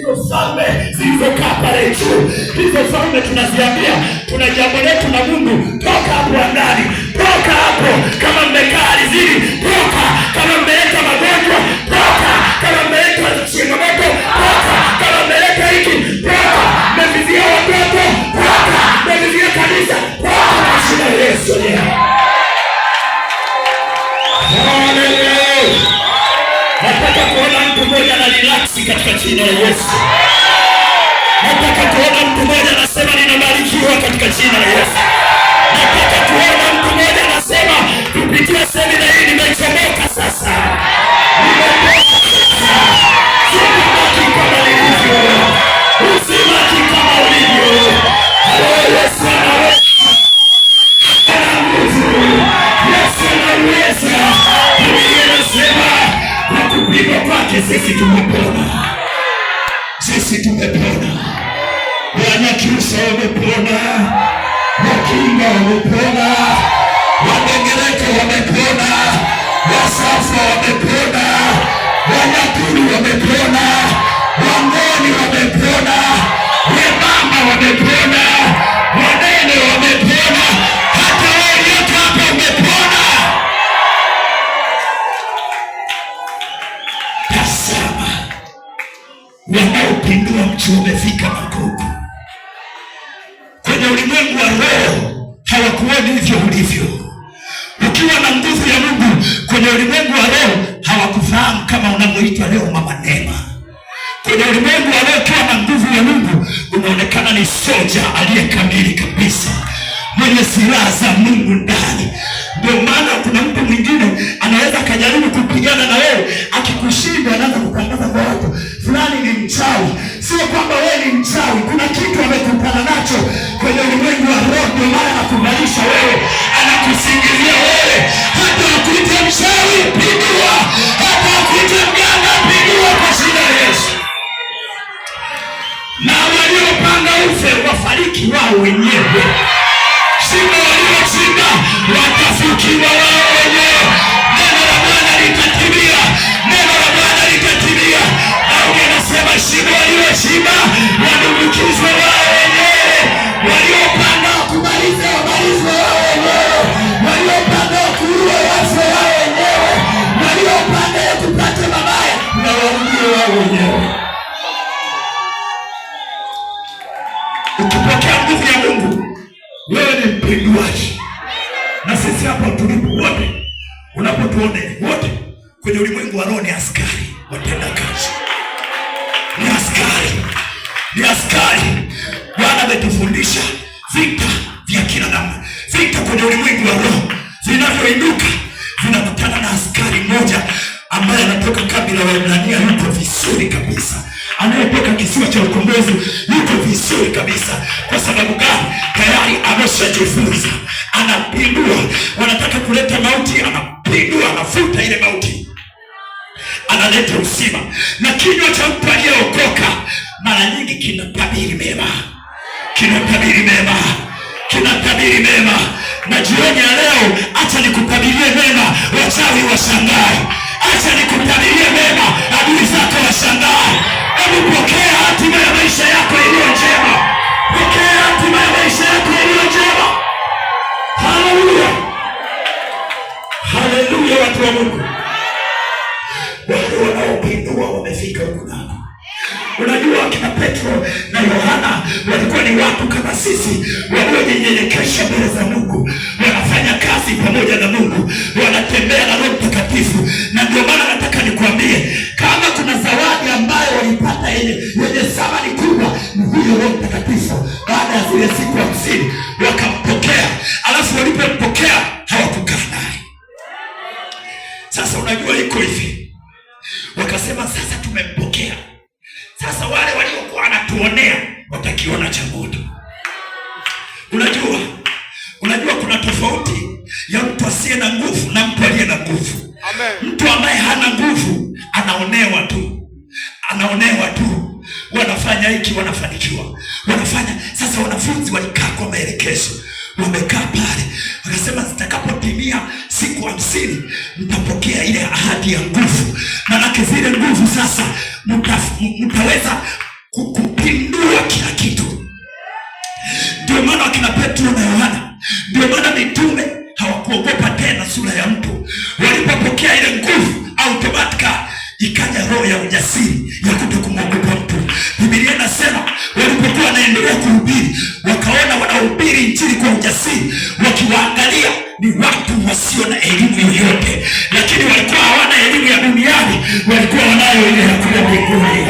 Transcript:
hizo falme zilizokaa pale juu. Hizo falme tunaziambia tuna jambo letu na Mungu. Toka hapo ndani, toka hapo. Kama mmekaa alizini, toka. Kama mmeleta magonjwa, toka. Kama mmeleta changamoto, toka. Kama mmeleta hiki, toka. Mmevizia watoto, toka. Mmevizia kanisa, toka kwa jina la Yesu. Nataka kuona mtu mmoja na relax katika jina la Yesu. Nataka kuona mtu mmoja anasema ninabarikiwa katika jina la Yesu. Nataka kuona mtu mmoja anasema kupitia semina hii nimechomoka sasa. Nimetoka sasa. Sibaki kama nilivyo. Usibaki kama ulivyo. Yesu anaweza. Ana nguvu. Yesu anaweza. Biblia inasema kwa kupigwa kwake sisi tumepona. Sisi tumepona. Wanyakyusa wamepona. Wakinga wamepona. Wadengereko wamepona. Wasafa wamepona. Wanyakuru wamepona. Wangoni wamepona. Wemama wamepona. Wanene wamepona. Hata walioka hapa wamepona. Tazama, wanaopindua mchi wamefika Magogo. Kwenye ulimwengu wa roho hawakuoni hivyo ulivyo. Ukiwa na nguvu ya Mungu kwenye ulimwengu wa roho hawakufahamu kama unavyoitwa leo Mama Neema. Kwenye ulimwengu wa roho ukiwa na nguvu ya Mungu unaonekana ni soja aliyekamili kabisa, mwenye silaha za Mungu ndani. Ndio maana kuna mtu mwingine anaweza kujaribu kupigana na wewe, akikushinda anaanza kutangaza kwa watu fulani ni mchawi. Sio kwamba wewe ni mchawi, kuna kitu amekutana nacho kwenye ulimwengu wa roho, ndio maana anakuvalisha wewe, anakusingizia wewe. Hata akuite mchawi, pigwa. Hata akuite mganga, pigwa kwa jina la Yesu. Na waliopanga ufe wafariki wao wenyewe. Shimo waliochimba watafukiwa wao wenyewe. Neno la Bwana litatimia. Neno la Bwana litatimia. Daudi anasema shimo waliochimba wadumbukizwe wao wenyewe. Waliopanga kumaliza wamalizwe wao wenyewe. Waliopanga kuua wafe wao wenyewe. Waliopanga kupata mabaya na waumie wao wenyewe. Ukipokea nguvu ya Mungu wewe ni mpinduaji. Na sisi hapa tulipo wote, unapotuone wote kwenye ulimwengu wa roho ni askari watenda kazi. Ni askari. Ni askari. Bwana ametufundisha vita vya kila namna. Vita kwenye ulimwengu wa roho vinavyoinuka vinakutana na askari mmoja ambaye anatoka kabila la Waebrania, yuko vizuri kabisa. Anayetoka kisiwa cha ukombozi yuko vizuri kabisa. Kwa sababu gani? Tayari ameshajifunza. Anapindua. Wanataka kuleta mauti, anapindua, anafuta ile mauti, analeta uzima. Na kinywa cha mtu aliyeokoka mara nyingi kinatabiri mema. Kinatabiri mema. Kinatabiri mema. Na jioni ya leo acha nikutabirie mema, wachawi washangae. Acha nikutabirie mema, adui zako washangae. Hebu pokea hatima ya maisha yako iliyo njema. Pokea hatima ya maisha yako iliyo njema. Haleluya. Haleluya watu wa Mungu. Wale wanaopindua wamefika huko nako. Unajua kina Petro na Yohana walikuwa ni watu kama sisi, waliojinyenyekesha mbele za Mungu, wanafanya kazi pamoja na Mungu, wanatembea na Roho Mtakatifu. Na ndio maana nataka nikwambie, kama kuna zawadi ambayo walipata yenye thamani kubwa, ni huyo Roho Mtakatifu. Baada ya zile siku 50 wakampokea, alafu walipompokea hawakukaa naye. Sasa unajua iko hivi, wakasema sasa tumempokea, sasa wale waliokuwa wanatuonea watakiona cha moto. Unajua kuna tofauti ya mtu asiye na nguvu na mtu aliye na nguvu. Amen. Mtu ambaye hana nguvu anaonewa tu. Anaonewa tu. Wanafanya hiki, wanafanikiwa. Wanafanya. Sasa wanafunzi walikaa kwa maelekezo. Wamekaa pale. Wakasema zitakapotimia siku 50 mtapokea ile ahadi ya nguvu. Maana zile nguvu sasa mtaweza kupindua kila kitu. Ndio maana wakina Petro na Yohana, ndio maana mitume hawakuogopa tena sura ya mtu. Walipopokea ile nguvu, automatika ikaja roho ya ujasiri ya kutokumwogopa mtu. Biblia inasema walipokuwa wanaendelea kuhubiri, wakaona wanahubiri injili kwa ujasiri, wakiwaangalia ni watu wasio na elimu yoyote, lakini walikuwa hawana elimu ya duniani, walikuwa wanayo ile ya kule mbinguni.